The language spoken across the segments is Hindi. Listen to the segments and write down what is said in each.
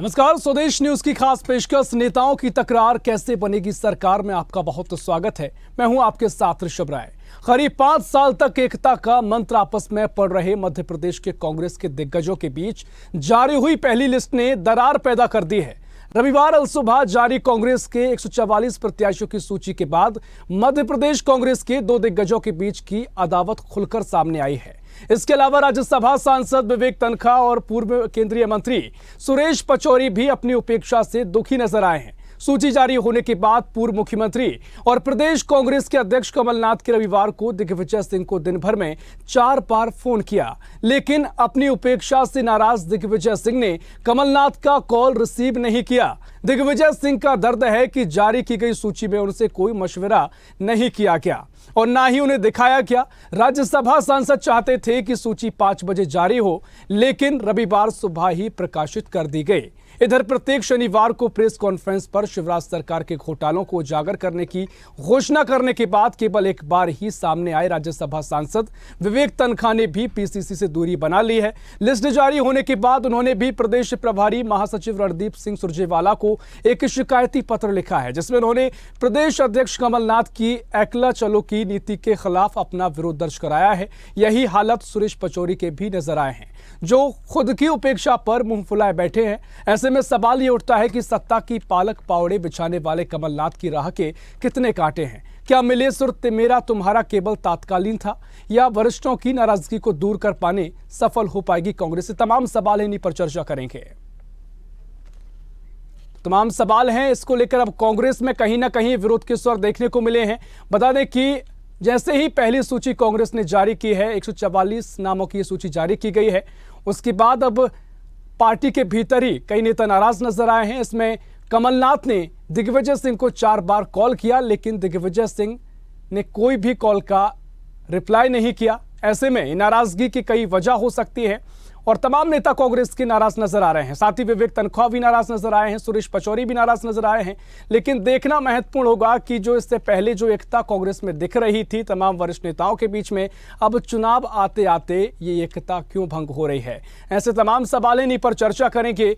नमस्कार, स्वदेश न्यूज की खास पेशकश नेताओं की तकरार कैसे बनेगी सरकार में आपका बहुत स्वागत है। मैं हूं आपके साथ ऋषभ राय। करीब 5 साल तक एकता का मंत्र आपस में पढ़ रहे मध्य प्रदेश के कांग्रेस के दिग्गजों के बीच जारी हुई पहली लिस्ट ने दरार पैदा कर दी है। रविवार अलसुबह जारी कांग्रेस के 144 प्रत्याशियों की सूची के बाद मध्य प्रदेश कांग्रेस के 2 दिग्गजों के बीच की अदावत खुलकर सामने आई है। इसके अलावा राज्यसभा सांसद विवेक तनखा और पूर्व केंद्रीय मंत्री सुरेश पचौरी भी अपनी उपेक्षा से दुखी नजर आए हैं। सूची जारी होने के बाद पूर्व मुख्यमंत्री और प्रदेश कांग्रेस के अध्यक्ष कमलनाथ के रविवार को दिग्विजय सिंह को दिन भर में 4 बार फोन किया, लेकिन अपनी उपेक्षा से नाराज दिग्विजय सिंह ने कमलनाथ का कॉल रिसीव नहीं किया। दिग्विजय सिंह का दर्द है कि जारी की गई सूची में उनसे कोई मशवरा नहीं किया गया और ना ही उन्हें दिखाया गया। राज्यसभा सांसद चाहते थे कि सूची 5 बजे जारी हो, लेकिन रविवार सुबह ही प्रकाशित कर दी गई। इधर प्रत्येक शनिवार को प्रेस कॉन्फ्रेंस पर शिवराज सरकार के घोटालों को उजागर करने की घोषणा करने के बाद केवल एक बार ही सामने आए राज्यसभा सांसद विवेक तनखा ने भी पीसीसी से दूरी बना ली है। लिस्ट जारी होने के बाद उन्होंने भी प्रदेश प्रभारी महासचिव रणदीप सिंह सुरजेवाला को एक शिकायती पत्र लिखा है, जिसमें उन्होंने प्रदेश अध्यक्ष कमलनाथ की अकेला चलो की नीति के खिलाफ अपना विरोध दर्ज कराया है। यही हालत सुरेश पचौरी के भी नजर आए हैं, जो खुद की उपेक्षा पर मुंह फुलाए बैठे हैं। ऐसे में सवाल ये उठता है कि सत्ता की पालक पावड़े बिछाने वाले कमलनाथ की राह के कितने कांटे हैं। क्या मिले सुर मेरा तुम्हारा केवल तात्कालीन था या वरिष्ठों की नाराजगी को दूर कर पाने सफल हो पाएगी कांग्रेस? से तमाम सवाल इन्हीं पर चर्चा करेंगे। तमाम सवाल हैं, इसको लेकर अब कांग्रेस में कहीं ना कहीं विरोध के स्वर देखने को मिले हैं। बता दें कि जैसे ही पहली सूची कांग्रेस ने जारी की है, 144 नामों की सूची जारी की गई है, उसके बाद अब पार्टी के भीतर ही कई नेता नाराज नजर आए हैं। इसमें कमलनाथ ने दिग्विजय सिंह को 4 बार कॉल किया, लेकिन दिग्विजय सिंह ने कोई भी कॉल का रिप्लाई नहीं किया। ऐसे में नाराजगी की कई वजह हो सकती है और तमाम नेता कांग्रेस के नाराज नजर आ रहे हैं। साथ ही विवेक तनखा भी नाराज नजर आए हैं, सुरेश पचौरी भी नाराज नजर आए हैं। लेकिन देखना महत्वपूर्ण होगा कि जो इससे पहले जो एकता कांग्रेस में दिख रही थी तमाम वरिष्ठ नेताओं के बीच में, अब चुनाव आते आते ये एकता क्यों भंग हो रही है। ऐसे तमाम सवाल इन्हीं पर चर्चा करेंगे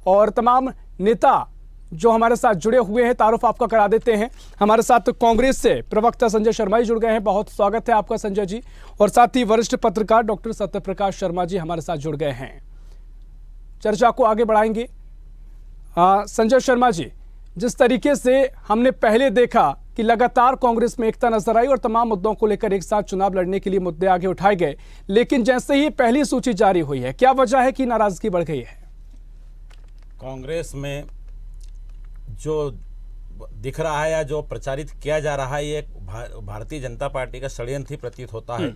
और तमाम नेता जो हमारे साथ जुड़े हुए हैं, तारुफ आपका करा देते हैं। हमारे साथ कांग्रेस से प्रवक्ता संजय शर्मा जी जुड़ गए हैं, बहुत स्वागत है आपका संजय जी। और साथ ही वरिष्ठ पत्रकार डॉक्टर सत्यप्रकाश शर्मा जी हमारे साथ जुड़ गए हैं। चर्चा को आगे बढ़ाएंगे। संजय शर्मा जी, जिस तरीके से हमने पहले देखा कि लगातार कांग्रेस में एकता नजर आई और तमाम मुद्दों को लेकर एक साथ चुनाव लड़ने के लिए मुद्दे आगे उठाए गए, लेकिन जैसे ही पहली सूची जारी हुई है, क्या वजह है कि नाराजगी बढ़ गई है? कांग्रेस में जो दिख रहा है या जो प्रचारित किया जा रहा है, ये भारतीय जनता पार्टी का षड्यंत्र प्रतीत होता है।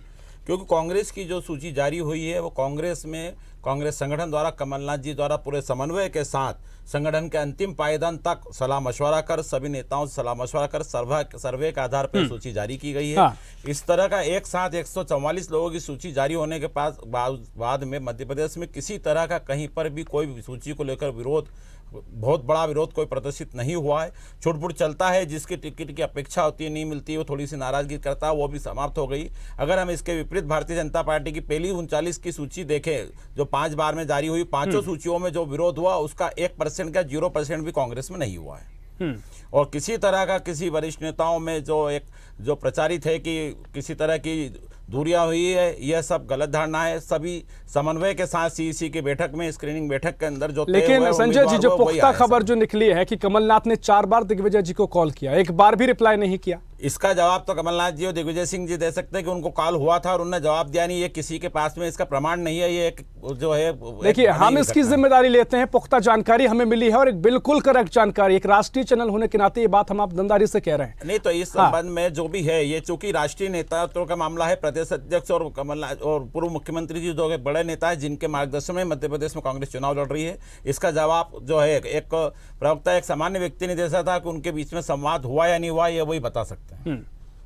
क्योंकि कांग्रेस की जो सूची जारी हुई है वो कांग्रेस में कांग्रेस संगठन द्वारा कमलनाथ जी द्वारा पूरे समन्वय के साथ संगठन के अंतिम पायदान तक सलाह मशवरा कर, सभी नेताओं से सलाह मशवरा कर सर्वे के आधार पर सूची जारी की गई है। हाँ। इस तरह का एक साथ 144 लोगों की सूची जारी होने के बाद में मध्य प्रदेश में किसी तरह का कहीं पर भी कोई भी सूची को लेकर विरोध, बहुत बड़ा विरोध कोई प्रदर्शित नहीं हुआ है। छुटपुट चलता है, जिसकी टिकट की अपेक्षा होती है नहीं मिलती, वो थोड़ी सी नाराजगी करता है, वो भी समाप्त हो गई। अगर हम इसके विपरीत भारतीय जनता पार्टी की पहली 39 की सूची देखें, जो 5 बार में जारी हुई, 5 सूचियों में जो विरोध हुआ उसका 1% का 0% भी कांग्रेस में नहीं हुआ है। और किसी तरह का किसी वरिष्ठ नेताओं में जो प्रचारित है कि किसी तरह की दूरियां हुई है, यह सब गलत धारणा है। सभी समन्वय के साथ सीईसी की बैठक में, स्क्रीनिंग बैठक के अंदर जो, लेकिन संजय जी, जो पुख्ता खबर जो निकली है कि कमलनाथ ने 4 बार दिग्विजय जी को कॉल किया, एक बार भी रिप्लाई नहीं किया, इसका जवाब तो कमलनाथ जी और दिग्विजय सिंह जी दे सकते हैं कि उनको कॉल हुआ था और उन्होंने जवाब दिया नहीं। ये किसी के पास में इसका प्रमाण नहीं है। ये एक जो है, देखिए, हम इसकी जिम्मेदारी लेते हैं, पुख्ता जानकारी हमें मिली है और एक बिल्कुल करेक्ट जानकारी, एक राष्ट्रीय चैनल होने के नाते ये बात हम आप दमदारी से कह रहे हैं। नहीं तो इस संबंध में जो भी है, ये चूंकि राष्ट्रीय नेतृत्व का मामला है, प्रदेश अध्यक्ष और कमलनाथ और पूर्व मुख्यमंत्री जी जो बड़े नेता है जिनके मार्गदर्शन में मध्य प्रदेश में कांग्रेस चुनाव लड़ रही है, इसका जवाब जो है एक प्रवक्ता, एक सामान्य व्यक्ति ने दे सकता था कि उनके बीच में संवाद हुआ या नहीं हुआ, ये वही बता सकते हैं।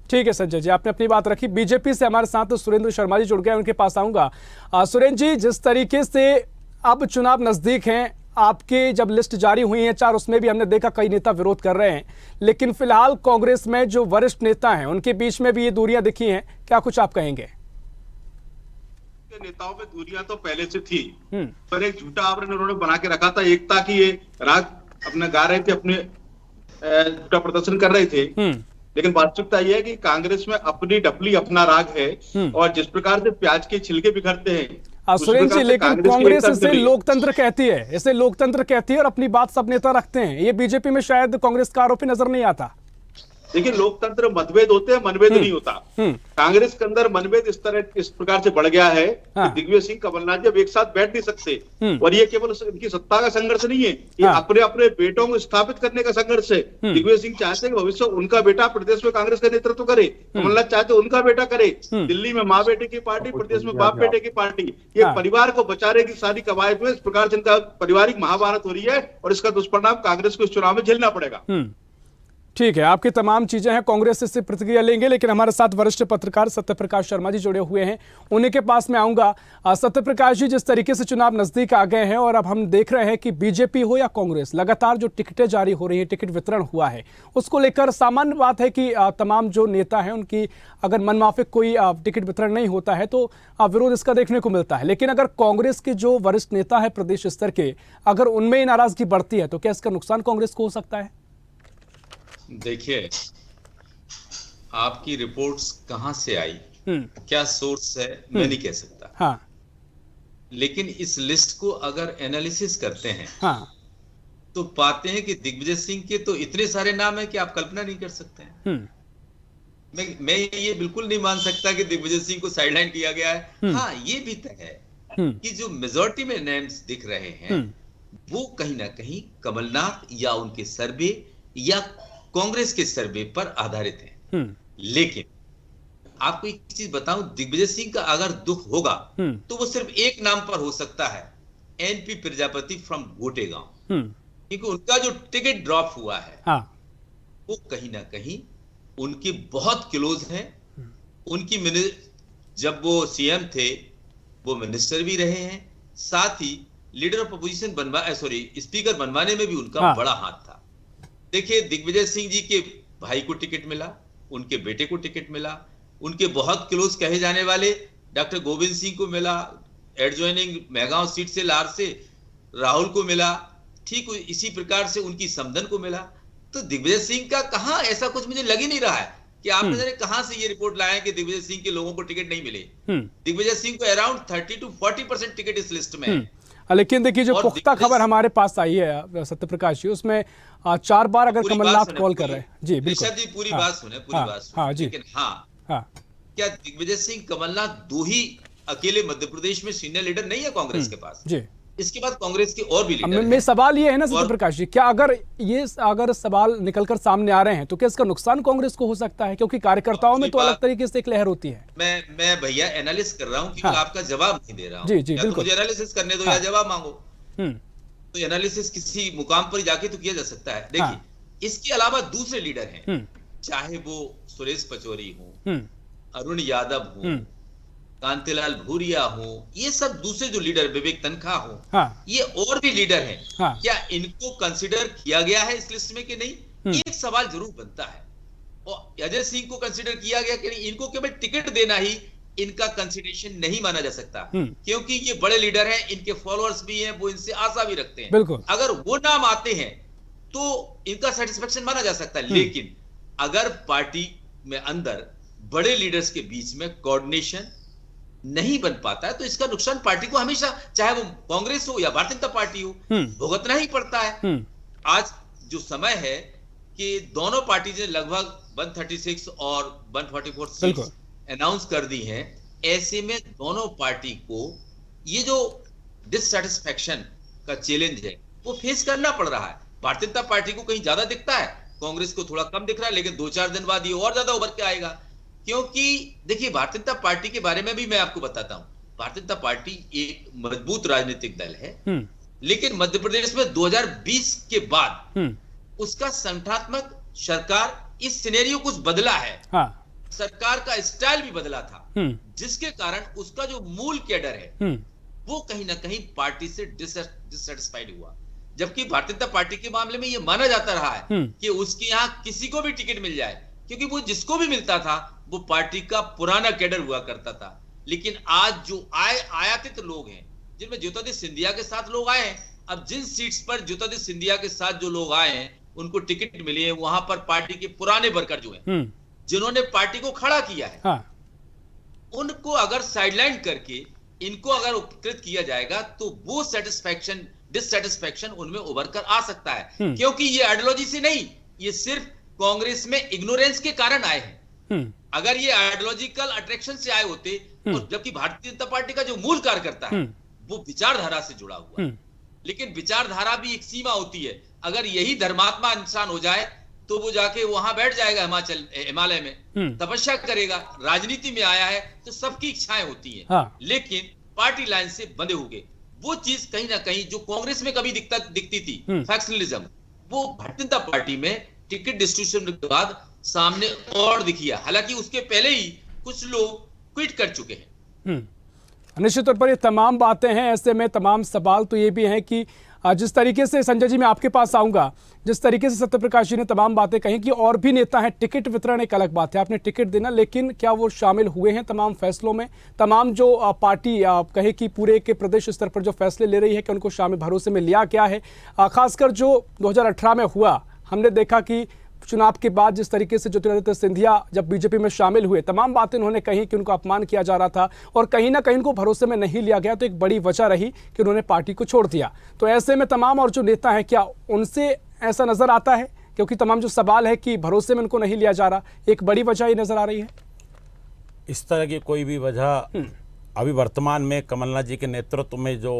ठीक है संजय जी, आपने अपनी बात रखी। बीजेपी से हमारे साथ सुरेंद्र शर्मा जी जुड़ गए, उनके पास आऊंगा। सुरेंद्र जी, जिस तरीके से अब चुनाव नजदीक हैं, आपके जब लिस्ट जारी हुई है 4, उसमें भी हमने देखा कई नेता विरोध कर रहे हैं, लेकिन फिलहाल कांग्रेस में जो वरिष्ठ नेता हैं उनके बीच में भी ये दूरियां दिखी हैं, क्या कुछ आप कहेंगे? के नेताओं में दूरियां तो पहले से थी, हम्म। पर एक झूठा आवरण उन्होंने बना के रखा था एकता की। ये राग अपना गा रहे थे, अपने झूठा प्रदर्शन कर रहे थे। लेकिन वास्तविकता यह है कि कांग्रेस में अपनी डपली अपना राग है, और जिस प्रकार से प्याज के छिलके बिखरते हैं उसी सुरेंद्र प्रकार जी, से लेकिन की कांग्रेस एकता इसे चली। लोकतंत्र कहती है, इसे लोकतंत्र कहती है और अपनी बात सब नेता रखते हैं। ये बीजेपी में शायद कांग्रेस का आरोप ही नजर नहीं आता। देखिए, लोकतंत्र मतभेद होते हैं, मनभेद नहीं होता। कांग्रेस के अंदर मनभेद इस प्रकार से बढ़ गया है कि दिग्विजय सिंह, कमलनाथ जी अब एक साथ बैठ नहीं सकते। और ये केवल इनकी सत्ता का संघर्ष नहीं है, ये अपने अपने बेटों को स्थापित करने का संघर्ष है। दिग्विजय सिंह चाहते हैं कि भविष्य उनका बेटा प्रदेश में कांग्रेस का नेतृत्व करे, कमलनाथ चाहते उनका बेटा करे। दिल्ली में माँ बेटे की पार्टी, प्रदेश में बाप बेटे की पार्टी। ये परिवार को बचाने की सारी कवायद में इस प्रकार से इनका पारिवारिक महाभारत हो रही है, और इसका दुष्परिणाम कांग्रेस को इस चुनाव में झेलना पड़ेगा। ठीक है, आपकी तमाम चीजें हैं, कांग्रेस इससे प्रतिक्रिया लेंगे, लेकिन हमारे साथ वरिष्ठ पत्रकार सत्यप्रकाश शर्मा जी जुड़े हुए हैं, उन्हीं के पास में आऊंगा। सत्यप्रकाश जी, जिस तरीके से चुनाव नजदीक आ गए हैं और अब हम देख रहे हैं कि बीजेपी हो या कांग्रेस, लगातार जो टिकटें जारी हो रही हैं, टिकट वितरण हुआ है, उसको लेकर सामान्य बात है कि तमाम जो नेता हैं उनकी अगर मनमाफिक कोई टिकट वितरण नहीं होता है तो विरोध इसका देखने को मिलता है। लेकिन अगर कांग्रेस के जो वरिष्ठ नेता है प्रदेश स्तर के, अगर उनमें नाराजगी बढ़ती है तो क्या इसका नुकसान कांग्रेस को हो सकता है? देखिए, आपकी रिपोर्ट्स कहां से आई, क्या सोर्स है, मैं नहीं कह सकता। हाँ। लेकिन इस लिस्ट को अगर एनालिसिस करते हैं, हाँ। तो पाते हैं कि दिग्विजय सिंह के तो इतने सारे नाम हैं कि आप कल्पना नहीं कर सकते हैं। मैं ये बिल्कुल नहीं मान सकता कि दिग्विजय सिंह को साइडलाइन किया गया है। हाँ, ये भी तय है कि जो मेजॉरिटी में नेम्स दिख रहे हैं वो कहीं ना कहीं कमलनाथ या उनके सर्वे या कांग्रेस के सर्वे पर आधारित है। लेकिन आपको एक चीज बताऊं, दिग्विजय सिंह का अगर दुख होगा तो वो सिर्फ एक नाम पर हो सकता है, एनपी प्रजापति फ्रॉम गोटेगांव, क्योंकि उनका जो टिकट ड्रॉप हुआ है वो कहीं ना कहीं उनके बहुत क्लोज हैं। उनकी जब वो सीएम थे वो मिनिस्टर भी रहे हैं, साथ ही लीडर ऑफ अपोजिशन स्पीकर बनवाने में भी उनका बड़ा हाथ था। देखिए, दिग्विजय सिंह जी के भाई को टिकट मिला, उनके बेटे को टिकट मिला, उनके बहुत क्लोज कहे जाने वाले डॉक्टर गोविंद सिंह को मिला, एडजॉइनिंग मेहगांव सीट से लार से राहुल को मिला, ठीक इसी प्रकार से उनकी समदन को मिला। तो दिग्विजय सिंह का कहां, ऐसा कुछ मुझे लग ही नहीं रहा है कि आप कहां से ये रिपोर्ट लाए कि दिग्विजय सिंह के लोगों को टिकट नहीं मिले। दिग्विजय सिंह को अराउंड 30 to 40% टिकट इस लिस्ट में है। लेकिन देखिए, जो पुख्ता खबर हमारे पास आई है सत्यप्रकाश जी, उसमें 4 बार अगर कमलनाथ कॉल कर रहे हैं। जी बिल्कुल जी, पूरी बात सुने, पूरी बात सुने। हाँ जी। लेकिन क्या दिग्विजय सिंह कमलनाथ दो ही अकेले मध्य प्रदेश में सीनियर लीडर नहीं है कांग्रेस के पास? जी, इसके बाद कांग्रेस के और भी लीडर हैं। सवाल ये है ना सत्यप्रकाश जी, क्या अगर सवाल निकलकर सामने आ रहे हैं तो क्या इसका नुकसान कांग्रेस को हो सकता है? क्योंकि कार्यकर्ताओं में तो अलग तरीके से एक लहर होती है। मैं भैया एनालिसिस कर रहा हूँ कि आपका जवाब नहीं दे रहा हूँ। जी बिल्कुल, मुझे एनालिसिस करने दो या जवाब मांगो। तो एनालिसिस किसी मुकाम पर जाके तो किया जा सकता है। देखिए, इसके अलावा दूसरे लीडर हैं, चाहे वो सुरेश पचौरी हो, अरुण यादव हो, कांतिलाल भूरिया हो, ये सब दूसरे जो लीडर, विवेक तनखा हो, ये और भी लीडर हैं। क्या इनको कंसिडर किया गया है इस लिस्ट में कि नहीं? एक सवाल जरूर बनता है। और अजय सिंह को कंसिडर किया गया कि नहीं? इनको केवल टिकट देना ही इनका कंसिडरेशन नहीं माना जा सकता, क्योंकि ये बड़े लीडर हैं, इनके फॉलोअर्स भी हैं, वो इनसे आशा भी रखते हैं। अगर वो नाम आते हैं तो इनका सेटिस्फेक्शन माना जा सकता है। लेकिन अगर पार्टी में अंदर बड़े लीडर्स के बीच में कोऑर्डिनेशन नहीं बन पाता है तो इसका नुकसान पार्टी को हमेशा, चाहे वो कांग्रेस हो या भारतीय जनता पार्टी हो, भुगतना ही पड़ता है। आज जो समय है कि दोनों पार्टी ने लगभग 136 और 144 सीट्स अनाउंस कर दी हैं, ऐसे में दोनों पार्टी को ये जो डिससैटिस्फैक्शन का चैलेंज है वो फेस करना पड़ रहा है। भारतीय जनता पार्टी को कहीं ज्यादा दिखता है, कांग्रेस को थोड़ा कम दिख रहा है, लेकिन 2-4 दिन बाद ये और ज्यादा उभर के आएगा। क्योंकि देखिए, भारतीय जनता पार्टी के बारे में भी मैं आपको बताता हूं। भारतीय जनता पार्टी एक मजबूत राजनीतिक दल है, लेकिन मध्य प्रदेश में 2020 के बाद उसका संगठनात्मक सरकार इस सिनेरियो कुछ बदला है। सरकार का स्टाइल भी बदला था, जिसके कारण उसका जो मूल कैडर है वो कहीं ना कहीं पार्टी से डिससेटिस्फाइड हुआ। जबकि भारतीय जनता पार्टी के मामले में यह माना जाता रहा है कि उसके यहां किसी को भी टिकट मिल जाए, क्योंकि वो जिसको भी मिलता था वो पार्टी का पुराना कैडर हुआ करता था। लेकिन आज जो आयातित लोग हैं, जिनमें ज्योतिरादित्य सिंधिया के साथ लोग आए हैं, अब जिन सीट्स पर ज्योतिरादित्य सिंधिया के साथ जो लोग आए हैं उनको टिकट मिली है, वहां पर पार्टी के पुराने वर्कर जो हैं, जिन्होंने पार्टी को खड़ा किया है, हाँ। उनको अगर साइडलाइन करके इनको अगर उपकृत किया जाएगा तो वो डिससेटिस्फैक्शन उनमें उभर कर आ सकता है, क्योंकि ये आइडियोलॉजी से नहीं, ये सिर्फ कांग्रेस में इग्नोरेंस के कारण आए हैं। अगर ये आइडियोलॉजिकल अट्रैक्शन से आए होते, और जबकि भारतीय जनता पार्टी का जो मूल कार्यकर्ता है वो विचारधारा से जुड़ा हुआ है, लेकिन विचारधारा भी एक सीमा होती है। अगर यही धर्मात्मा इंसान हो जाए तो वो जाके वहां बैठ जाएगा हिमालय में, तपस्या करेगा। राजनीति में आया है तो सबकी इच्छाएं होती हैं, हाँ। लेकिन पार्टी लाइन से बंधे हो गए। वो चीज कहीं ना कहीं जो कांग्रेस में कभी दिखती थी, फैक्शनलिज्म, वो भारतीय जनता पार्टी में टिकट डिस्ट्रीब्यूशन के बाद सामने और दिखी है। हालांकि उसके पहले ही कुछ लोग क्विट कर चुके हैं। निश्चित तौर पर ये तमाम बातें हैं, ऐसे में तमाम सवाल तो ये भी हैं कि जिस तरीके से, संजय जी मैं आपके पास आऊंगा, जिस तरीके से सत्यप्रकाश जी ने तमाम बातें कही कि और भी नेता हैं, टिकट वितरण एक अलग बात है, आपने टिकट देना, लेकिन क्या वो शामिल हुए हैं तमाम फैसलों में? तमाम जो पार्टी कहे कि पूरे के प्रदेश स्तर पर जो फैसले ले रही है कि उनको शामिल भरोसे में लिया क्या है? खासकर जो 2018 में हुआ, हमने देखा कि चुनाव के बाद जिस तरीके से ज्योतिरादित्य सिंधिया जब बीजेपी में शामिल हुए, तमाम बातें उन्होंने कही कि उनको अपमान किया जा रहा था और कहीं ना कहीं उनको भरोसे में नहीं लिया गया, तो एक बड़ी वजह रही कि उन्होंने पार्टी को छोड़ दिया। तो ऐसे में तमाम और जो नेता हैं, क्या उनसे ऐसा नजर आता है? क्योंकि तमाम जो सवाल है कि भरोसे में उनको नहीं लिया जा रहा, एक बड़ी वजह ही नजर आ रही है। इस तरह की कोई भी वजह अभी वर्तमान में कमलनाथ जी के नेतृत्व में जो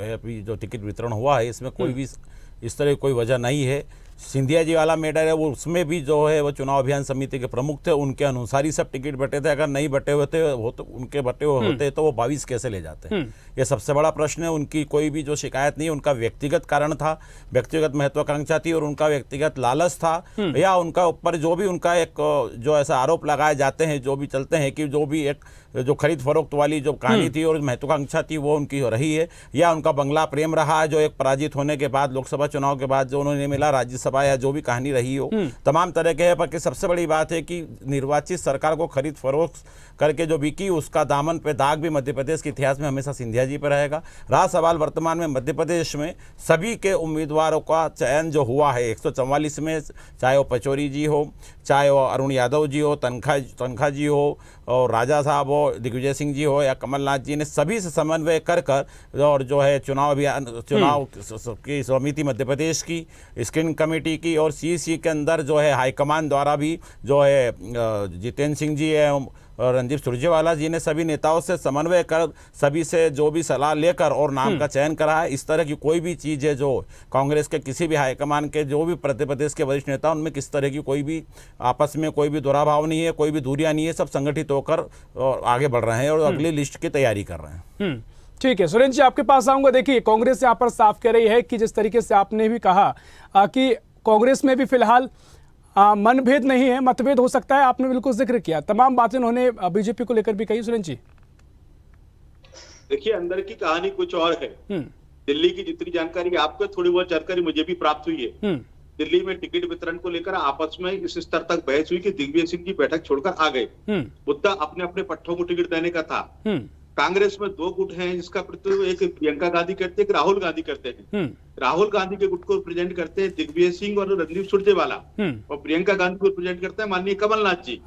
है, अभी जो टिकट वितरण हुआ है, इसमें कोई भी इस तरह की कोई वजह नहीं है। सिंधिया जी वाला मैटर है, वो उसमें भी जो है वो चुनाव अभियान समिति के प्रमुख थे, उनके अनुसार ही सब टिकट बटे थे। अगर नहीं बटे हुए थे तो उनके बटे हुए होते तो वो 22 कैसे ले जाते? ये सबसे बड़ा प्रश्न है। उनकी कोई भी जो शिकायत नहीं, उनका व्यक्तिगत कारण था, व्यक्तिगत महत्वाकांक्षा थी और उनका व्यक्तिगत लालच था, या उनका ऊपर जो भी उनका एक जो ऐसा आरोप लगाए जाते हैं, जो भी चलते हैं कि जो भी एक जो खरीद फरोख्त वाली जो कहानी थी और महत्वाकांक्षा थी वो उनकी रही है, या उनका बंगला प्रेम रहा है जो एक पराजित होने के बाद लोकसभा चुनाव के बाद जो उन्होंने मिला राज्यसभा, या जो भी कहानी रही हो, तमाम तरह के है। पर सबसे बड़ी बात है कि निर्वाचित सरकार को खरीद फरोख्त करके जो बिकी, उसका दामन पे दाग भी मध्य प्रदेश के इतिहास में हमेशा सिंधिया जी पर रहेगा। रहा सवाल वर्तमान में मध्य प्रदेश में सभी के उम्मीदवारों का चयन जो हुआ है 144 में, चाहे वो पचौरी जी हो, चाहे वो अरुण यादव जी हो, तनखा जी हो, और राजा साहब हो, दिग्विजय सिंह जी हो, या कमलनाथ जी ने सभी से समन्वय कर और जो है चुनाव की समिति मध्य प्रदेश की, स्क्रीनिंग कमेटी की और सीसी के अंदर जो है हाईकमान द्वारा भी जो है जितेंद्र सिंह जी है, रणदीप सुरजेवाला जी ने सभी नेताओं से समन्वय कर सभी से जो भी सलाह लेकर और नाम का चयन करा है। इस तरह की कोई भी चीज़ है जो कांग्रेस के किसी भी हाईकमान के जो भी मध्य प्रदेश के वरिष्ठ नेता, उनमें किस तरह की कोई भी आपस में कोई भी दुराभाव नहीं है, कोई भी दूरियां नहीं है, सब संगठित होकर और आगे बढ़ रहे हैं और अगली लिस्ट की तैयारी कर रहे हैं। ठीक है, सुरेंद्र जी आपके पास आऊंगा। देखिए, कांग्रेस यहाँ पर साफ कह रही है कि जिस तरीके से आपने भी कहा कि कांग्रेस में भी फिलहाल मनभेद नहीं है, मतभेद हो सकता है, आपने बिल्कुल जिक्र किया, तमाम बातें उन्होंने बीजेपी को लेकर भी कही। सुरेंद्र जी देखिए, अंदर की कहानी कुछ और है। दिल्ली की जितनी जानकारी आपको, थोड़ी बहुत जानकारी मुझे भी प्राप्त हुई है। दिल्ली में टिकट वितरण को लेकर आपस में इस स्तर तक बहस हुई कि दिग्विजय सिंह की बैठक छोड़कर आ गए। मुद्दा अपने अपने पट्टों को टिकट देने का था। कांग्रेस में दो गुट हैं जिसका प्रतिनिधित्व एक प्रियंका गांधी करते हैं, एक राहुल गांधी करते हैं। राहुल गांधी के गुट को रिप्रेजेंट करते हैं दिग्विजय सिंह और रणदीप सुरजेवाला, और प्रियंका गांधी को रिप्रेजेंट करते हैं माननीय कमलनाथ जी।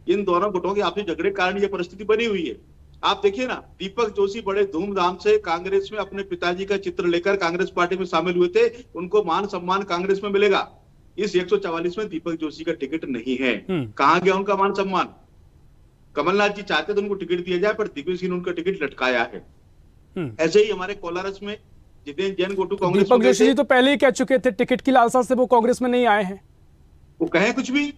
इन दोनों गुटों के आपसी झगड़े के कारण ये परिस्थिति बनी हुई है। आप देखिए ना, दीपक जोशी बड़े धूमधाम से कांग्रेस में अपने पिताजी का चित्र लेकर कांग्रेस पार्टी में शामिल हुए थे, उनको मान सम्मान कांग्रेस में मिलेगा। इस 144 में दीपक जोशी का टिकट नहीं है। कहां गया उनका मान सम्मान? कमलनाथ जी चाहते तो उनको टिकट दिया जाए, पर दिग्विजय सिंह ने उनका टिकट लटकाया है। ऐसे ही हमारे कोलारस में जितेंद्र जैन गोटू कांग्रेस, दीपक जोशी जी तो पहले ही कह चुके थे टिकट की लालसा से वो कांग्रेस में नहीं आए हैं। वो कहे कुछ भी,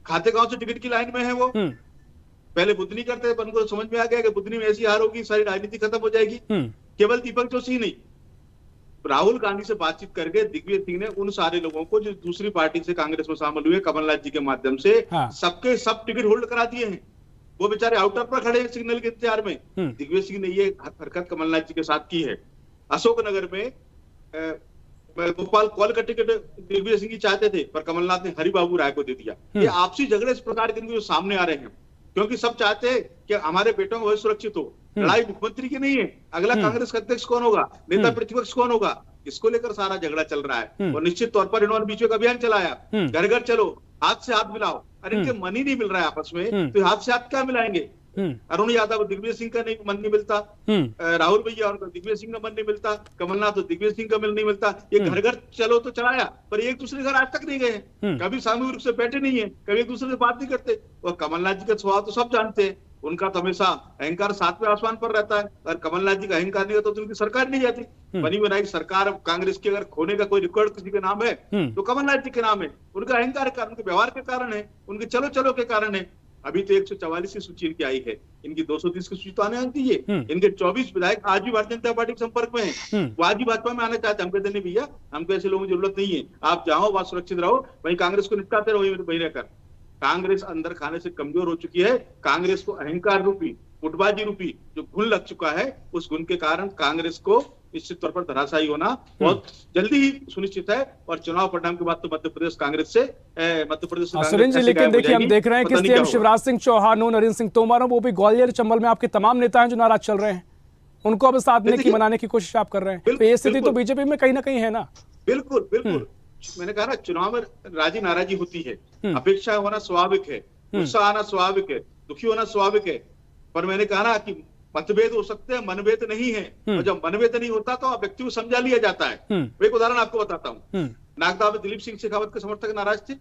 खाते गांव से टिकट की लाइन में है वो। पहले बुद्धनी करते थे, उनको समझ में आ गया कि बुद्धनी में ऐसी हार होगी, सारी राजनीति खत्म हो जाएगी। केवल दीपक जोशी नहीं, राहुल गांधी से बातचीत करके दिग्विजय सिंह ने उन सारे लोगों को जो दूसरी पार्टी से कांग्रेस में शामिल हुए कमलनाथ जी के माध्यम से, सबके सब टिकट होल्ड करा दिए हैं। वो बेचारे आउटर पर खड़े हैं सिग्नल के इंतजार में। दिग्विजय सिंह ने ये हरकत कमलनाथ जी के साथ की है। अशोकनगर में गोपाल कौल का टिकट दिग्विजय सिंह की चाहते थे, पर कमलनाथ ने हरिबाबू राय को दे दिया। ये आपसी झगड़े इस प्रकार के जो सामने आ रहे हैं, क्योंकि सब चाहते हैं कि हमारे बेटों का भविष्य सुरक्षित हो। लड़ाई मुख्यमंत्री की नहीं है, अगला कांग्रेस का अध्यक्ष कौन होगा, नेता प्रतिपक्ष कौन होगा, इसको लेकर सारा झगड़ा चल रहा है। और निश्चित तौर पर इन्होंने बीच में एक अभियान चलाया, घर घर चलो, हाथ से हाथ मिलाओ। अरे इनके मन ही नहीं मिल रहा है आपस में, तो हाथ से हाथ क्या मिलाएंगे। अरुण यादव और दिग्विजय सिंह का नहीं मन नहीं मिलता, राहुल भैया और दिग्विजय सिंह का मन नहीं मिलता, कमलनाथ और दिग्विजय सिंह का मन नहीं मिलता। ये घर घर चलो तो चलाया, पर एक दूसरे घर आज तक नहीं गए, कभी सामूहिक रूप से बैठे नहीं है, कभी एक दूसरे से बात नहीं करते। और कमलनाथ जी का स्वभाव तो सब जानते हैं, उनका तो हमेशा अहंकार सातवें आसमान पर रहता है। अगर कमलनाथ जी का अहंकार नहीं होता तो उनकी सरकार नहीं जाती। बनी बनाई सरकार कांग्रेस की अगर खोने का कोई रिकॉर्ड किसी के नाम है तो कमलनाथ जी के नाम है। उनका अहंकार के कारण, उनके व्यवहार के कारण है, उनके चलो चलो के कारण है। अभी तो 144 की सूची इनकी आई है, इनकी 230 की सूची तो आने दीजिए। इनके 24 विधायक आज भी भारतीय जनता पार्टी के संपर्क में हैं, वो आज भी भाजपा में आना चाहते हैं। हम कहते नहीं भैया, हमको ऐसे लोगों की जरूरत नहीं है, आप जाओ, वहां सुरक्षित रहो, वहीं कांग्रेस को निपटाते रहो वहीं रहकर। कांग्रेस अंदर खाने से कमजोर हो चुकी है। कांग्रेस को अहंकार रूपी, गुटबाजी रूपी जो गुण लग चुका है, उस गुण के कारण कांग्रेस को निश्चित तौर पर धराशायी होना बहुत जल्दी ही सुनिश्चित है। और चुनाव परिणाम के बाद तो मध्य प्रदेश कांग्रेस से सुरेंद्र जी, लेकिन देखिए हम देख रहे हैं कि सीएम शिवराज सिंह चौहान हो, नरेंद्र सिंह तोमर हो, वो भी ग्वालियर चंबल में आपके तमाम नेता हैं जो नाराज चल रहे हैं, उनको अब साधने की, मनाने की कोशिश आप कर रहे हैं। तो ये स्थिति तो बीजेपी में कहीं ना कहीं है ना। बिल्कुल बिल्कुल, मैंने कहा ना, चुनाव में राजी नाराजी होती है, अपेक्षा होना स्वाभाविक है, गुस्सा आना स्वाभाविक है, दुखी होना स्वाभाविक है। पर मैंने कहा ना कि मतभेद हो सकते हैं, मनभेद नहीं है। और जब मनभेद नहीं होता तो व्यक्ति को समझा लिया जाता है। एक उदाहरण आपको बताता हूँ। नागदा में दिलीप सिंह शेखावत के समर्थक नाराज थे,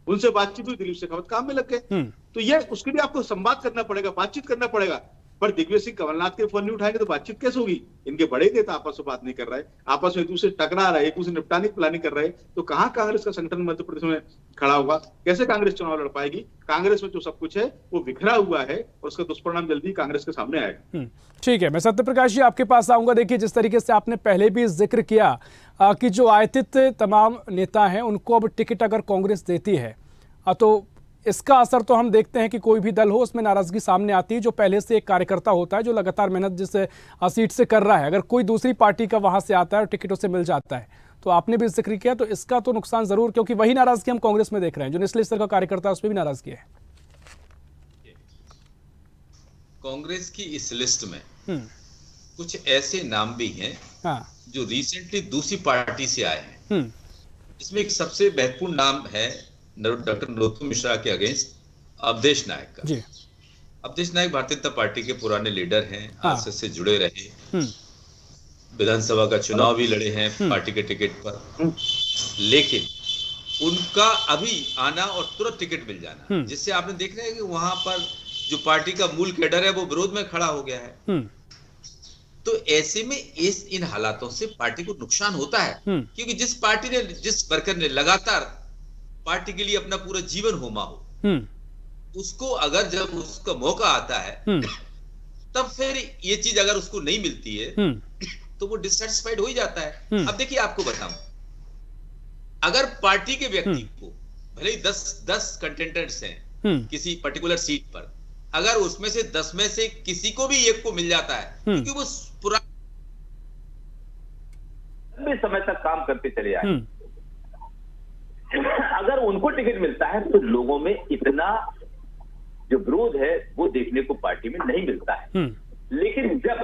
उनसे बातचीत हुई, दिलीप शेखावत काम में लग गए। तो ये उसके लिए आपको संवाद करना पड़ेगा, बातचीत करना पड़ेगा। पर दिग्विजय सिंह कमलनाथ के फोन नहीं उठाएंगे तो बातचीत कैसे होगी। इनके बड़े नेता आपस में बात नहीं कर रहे, आपस में एक दूसरे टकरा रहे, एक दूसरे निपटाने की प्लानिंग कर रहे, तो कहाँ कांग्रेस का संगठन मध्य प्रदेश में खड़ा होगा, कैसे कांग्रेस चुनाव लड़ पाएगी। कांग्रेस में जो सब कुछ है वो बिखरा हुआ है और उसका दुष्परिणाम जल्दी कांग्रेस के सामने आएगा। ठीक है, मैं सत्यप्रकाश जी आपके पास आऊंगा। देखिए, जिस तरीके से आपने पहले भी जिक्र किया कि जो आयतित तमाम नेता हैं उनको अब टिकट अगर कांग्रेस देती है तो इसका असर तो हम देखते हैं कि कोई भी दल हो उसमें नाराजगी सामने आती है। जो पहले से एक कार्यकर्ता होता है, जो लगातार मेहनत जिस सीट से कर रहा है, अगर कोई दूसरी पार्टी का वहां से आता है और टिकट उसे मिल जाता है, तो आपने भी जिक्र किया, तो इसका तो नुकसान जरूर, क्योंकि वही नाराजगी हम कांग्रेस में देख रहे हैं, जो निचले स्तर का कार्यकर्ता है उस पर भी नाराजगी है। कांग्रेस की इस लिस्ट में कुछ ऐसे नाम भी हैं जो रिसेंटली दूसरी पार्टी से आए हैं। इसमें एक सबसे महत्वपूर्ण नाम है डॉक्टर नरोत्तम मिश्रा के अगेंस्ट अवधेश नायक का। जी। अवधेश नायक भारतीय जनता पार्टी के पुराने लीडर हैं, आरएसएस से जुड़े रहे, विधानसभा का चुनाव भी लड़े हैं पार्टी के टिकट पर, लेकिन उनका अभी आना और तुरंत टिकट मिल जाना, जिससे आपने देख रहे हैं कि वहां पर जो पार्टी का मूल कैडर है वो विरोध में खड़ा हो गया है। तो ऐसे में इन हालातों से पार्टी को नुकसान होता है, क्योंकि जिस पार्टी ने, जिस वर्कर ने लगातार पार्टी के लिए अपना पूरा जीवन होमा हो, उसको अगर जब उसका मौका आता है तब फिर ये चीज अगर उसको नहीं मिलती है तो वो डिससेटिस्फाइड हो ही जाता है। अब देखिए, आपको बताऊं, अगर पार्टी के व्यक्ति को भले ही 10 कंटेंडर्स हैं किसी पर्टिकुलर सीट पर, अगर उसमें से 10 में से किसी को भी एक को मिल जाता है, क्योंकि वो पूरा लंबे समय तक काम करते चले आए, अगर उनको टिकट मिलता है तो लोगों में इतना जो विरोध है वो देखने को पार्टी में नहीं मिलता है। लेकिन जब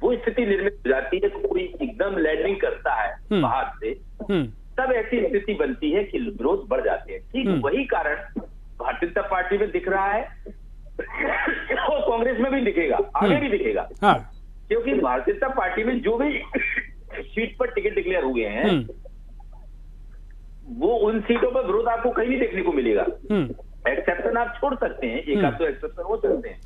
वो स्थिति निर्मित हो जाती है, कोई एकदम लैंडिंग करता है बाहर से, तब ऐसी स्थिति बनती है कि विरोध बढ़ जाते हैं। ठीक वही कारण भारतीय जनता पार्टी में दिख रहा है और कांग्रेस में भी दिखेगा, आगे भी दिखेगा। क्योंकि भारतीय जनता पार्टी में जो भी सीट पर टिकट डिक्लेयर हुए हैं वो उन सीटों पर विरोध आपको कहीं भी देखने को मिलेगा। एक्सेप्शन आप छोड़ सकते हैं, एक आध तो एक्सेप्शन हो सकते हैं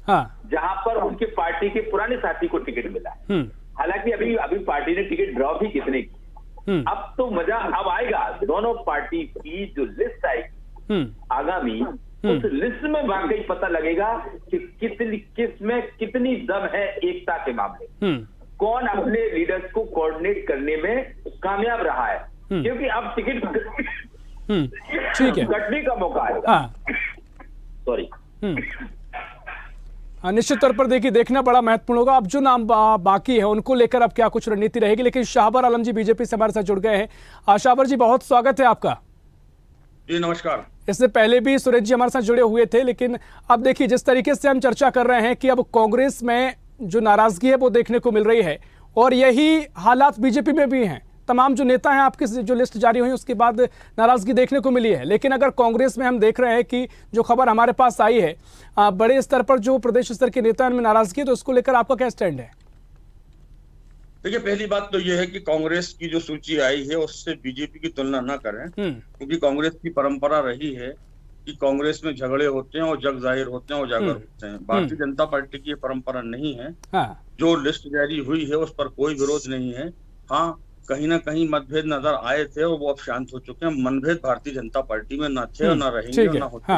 जहां पर उनके पार्टी के पुराने साथी को टिकट मिला है। हालांकि अभी पार्टी ने टिकट ड्रॉ भी कितने की। अब तो मजा अब आएगा, दोनों पार्टी की जो लिस्ट आएगी आगामी, उस लिस्ट में वाकई पता लगेगा कि किसमें कितनी दम है एकता के मामले, कौन अपने लीडर्स को कोऑर्डिनेट करने में कामयाब रहा है। क्योंकि अब टिकट ठीक है, कटने का मौका आएगा। सॉरी, निश्चित तौर पर देखिए, देखना बड़ा महत्वपूर्ण होगा। अब जो नाम बाकी है उनको लेकर अब क्या कुछ रणनीति रहेगी। लेकिन शाहबार आलम जी बीजेपी से हमारे साथ जुड़ गए हैं। शाहबार जी, बहुत स्वागत है आपका। जी नमस्कार। इससे पहले भी सुरेश जी हमारे साथ जुड़े हुए थे, लेकिन अब देखिए जिस तरीके से हम चर्चा कर रहे हैं कि अब कांग्रेस में जो नाराजगी है वो देखने को मिल रही है और यही हालात बीजेपी में भी हैं। तमाम जो नेता हैं आपकी जो लिस्ट जारी हुई उसके बाद नाराजगी देखने को मिली है, लेकिन अगर कांग्रेस में हम देख रहे हैं कि जो खबर हमारे पास आई है बड़े स्तर पर जो प्रदेश स्तर के नेता में नाराजगी है, तो उसको लेकर आपका क्या स्टैंड है? देखिए, पहली बात तो यह है कि कांग्रेस की जो सूची आई है उससे बीजेपी की तुलना न करें, क्योंकि कांग्रेस की परंपरा रही है कि कांग्रेस में झगड़े होते हैं और जग जाहिर होते हैं, उजागर होते हैं। भारतीय जनता पार्टी की ये परंपरा नहीं है। जो लिस्ट जारी हुई है उस पर कोई विरोध नहीं है। हाँ, कहीं ना कहीं मतभेद नजर आए थे और वो अब शांत हो चुके हैं। मनभेद भारतीय जनता पार्टी में न थे और न रहेंगे और न होते।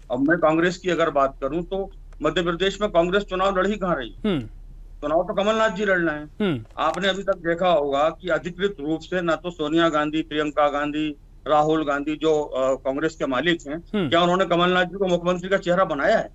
अब मैं कांग्रेस की अगर बात करूं तो मध्य प्रदेश में कांग्रेस चुनाव लड़ी कहाँ रही? चुनाव तो कमलनाथ जी लड़ना है। आपने अभी तक देखा होगा कि अधिकृत रूप से ना तो सोनिया गांधी, प्रियंका गांधी, राहुल गांधी जो कांग्रेस के मालिक हैं, क्या उन्होंने कमलनाथ जी को मुख्यमंत्री का चेहरा बनाया है?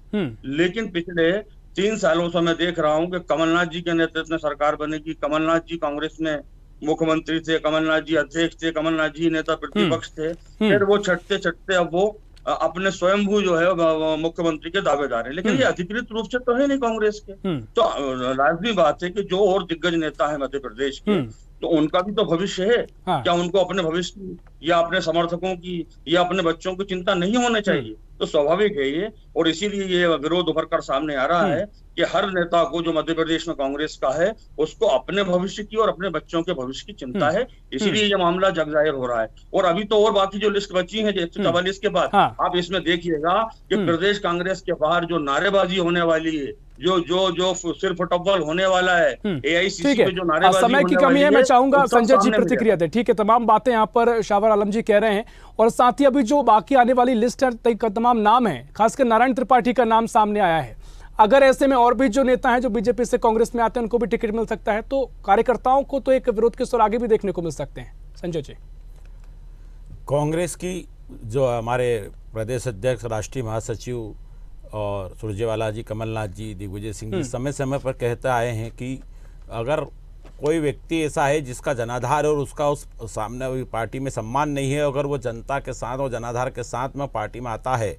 लेकिन पिछले 3 सालों से मैं देख रहा हूं कि कमलनाथ जी के नेतृत्व में सरकार बनेगी। कमलनाथ जी कांग्रेस में मुख्यमंत्री थे, कमलनाथ जी अध्यक्ष थे, कमलनाथ जी नेता प्रतिपक्ष थे। फिर वो छटते छटते अब वो अपने स्वयंभू जो है मुख्यमंत्री के दावेदार है, लेकिन ये अधिकृत रूप से तो है नहीं कांग्रेस के। तो लाजमी बात है कि जो और दिग्गज नेता है मध्य प्रदेश के, तो उनका भी तो भविष्य है। क्या उनको अपने भविष्य की या अपने समर्थकों की या अपने बच्चों की चिंता नहीं होनी चाहिए? तो स्वाभाविक है ये, और इसीलिए ये विरोध उभर कर सामने आ रहा है कि हर नेता को जो मध्य प्रदेश में कांग्रेस का है उसको अपने भविष्य की और अपने बच्चों के भविष्य की चिंता है। इसीलिए ये मामला जग जाहिर हो रहा है। और अभी तो और बाकी जो लिस्ट बची है 144 के बाद, आप इसमें देखिएगा कि प्रदेश कांग्रेस के बाहर जो नारेबाजी होने वाली है, जो सिर्फ फुटबॉल होने वाला है, एआईसीसी में जो नारेबाजी समय की कमी है, मैं चाहूंगा संजय जी प्रतिक्रिया दे। ठीक है, तमाम बातें यहाँ पर शाहवर आलम जी कह रहे हैं और साथ ही अभी जो बाकी आने वाली लिस्ट है तमाम नाम है, खासकर नारायण त्रिपाठी का नाम सामने आया है। अगर ऐसे में और भी जो नेता हैं जो बीजेपी से कांग्रेस में आते हैं उनको भी टिकट मिल सकता है, तो कार्यकर्ताओं को तो एक विरोध के सुर आगे भी देखने को मिल सकते हैं। संजय जी, कांग्रेस की जो हमारे प्रदेश अध्यक्ष, राष्ट्रीय महासचिव और सुरजेवाला जी, कमलनाथ जी, दिग्विजय सिंह जी समय समय पर कहते आए हैं कि अगर कोई व्यक्ति ऐसा है जिसका जनाधार है और उसका उस सामने पार्टी में सम्मान नहीं है, अगर वो जनता के साथ और जनाधार के साथ में पार्टी में आता है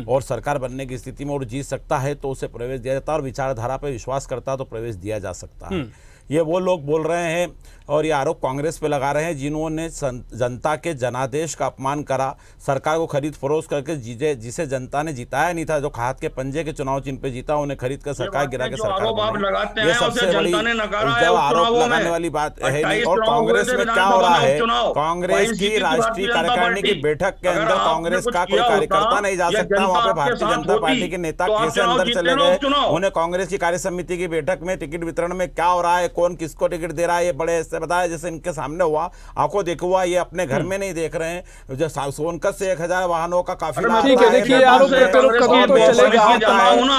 और सरकार बनने की स्थिति में और जीत सकता है तो उसे प्रवेश दिया जाता है, और विचारधारा पर विश्वास करता है तो प्रवेश दिया जा सकता है। ये वो लोग बोल रहे हैं और ये आरोप कांग्रेस पे लगा रहे हैं जिन्होंने जनता के जनादेश का अपमान करा, सरकार को खरीद फरोख्त करके जिसे जनता ने जिताया नहीं था, जो खाद के पंजे के चुनाव चिन्ह पे जीता, उन्हें खरीद कर सरकार गिरा के सरकार, ये सबसे बड़ी जब आरोप लगाने वाली बात है। और कांग्रेस में क्या हो रहा है, कांग्रेस की राष्ट्रीय कार्यकारिणी की बैठक के अंदर कांग्रेस का कोई कार्यकर्ता नहीं जा सकता। वहां पे भारतीय जनता पार्टी के नेता कैसे अंदर चले गए? उन्हें कांग्रेस की कार्य समिति की बैठक में टिकट वितरण में क्या हो रहा है, कौन किसको टिकट दे रहा है, ये बड़े ऐसे बताया जैसे इनके सामने हुआ, आंखों देखा हुआ, ये अपने घर में नहीं देख रहे हैं। जो सोनकत से 1000 वाहनों का काफिला, ठीक है, देखिए आरोप प्रत्यारोप कदम तो चलेगा,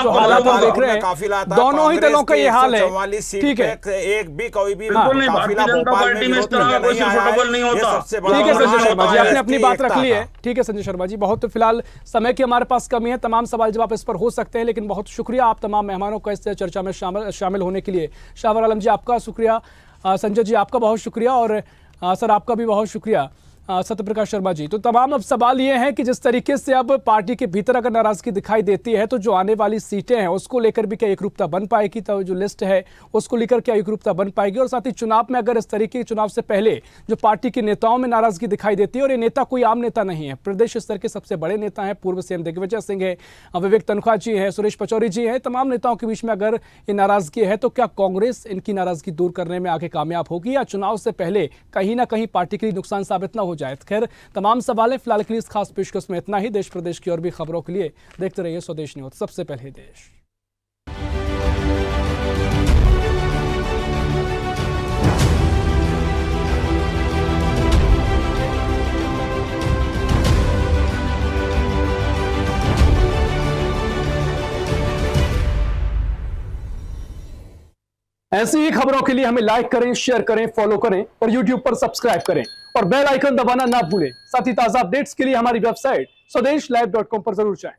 जो हालात हम देख रहे हैं दोनों ही दलों का ये हाल है। ठीक है, एक भी कोई भी काफिला भोपाल में सबसे बड़ा। ठीक है संजय शर्मा जी, आपने अपनी बात रख ली है। ठीक है संजय शर्मा जी, बहुत फिलहाल समय की हमारे पास कमी है, तमाम सवाल जवाब इस पर हो सकते हैं, लेकिन बहुत शुक्रिया आप तमाम मेहमानों का इस चर्चा में शामिल होने के लिए। शाहवर आलम जी आपका शुक्रिया, संजय जी आपका बहुत शुक्रिया, और सर आपका भी बहुत शुक्रिया सत्यप्रकाश शर्मा जी। तो तमाम अब सवाल ये है कि जिस तरीके से अब पार्टी के भीतर अगर नाराजगी दिखाई देती है तो जो आने वाली सीटें हैं उसको लेकर भी क्या एकरूपता बन पाएगी, तो जो लिस्ट है उसको लेकर क्या एकरूपता बन पाएगी, और साथ ही चुनाव में अगर इस तरीके के चुनाव से पहले जो पार्टी के नेताओं में नाराजगी दिखाई देती है, और ये नेता कोई आम नेता नहीं है, प्रदेश स्तर के सबसे बड़े नेता हैं, पूर्व सीएम दिग्विजय सिंह है, विवेक तनखा जी है, सुरेश पचौरी जी हैं, तमाम नेताओं के बीच में अगर ये नाराजगी है तो क्या कांग्रेस इनकी नाराजगी दूर करने में आगे कामयाब होगी, या चुनाव से पहले कहीं ना कहीं पार्टी के लिए नुकसान साबित न हो जाए? खैर तमाम सवाल है। फिलहाल के लिए इस खास पेशकश में इतना ही। देश प्रदेश की और भी खबरों के लिए देखते रहिए स्वदेश न्यूज, सबसे पहले देश। ऐसी ही खबरों के लिए हमें लाइक करें, शेयर करें, फॉलो करें और YouTube पर सब्सक्राइब करें और बेल आइकन दबाना ना भूलें। साथ ही ताजा अपडेट्स के लिए हमारी वेबसाइट swadesh live.com पर जरूर जाएं।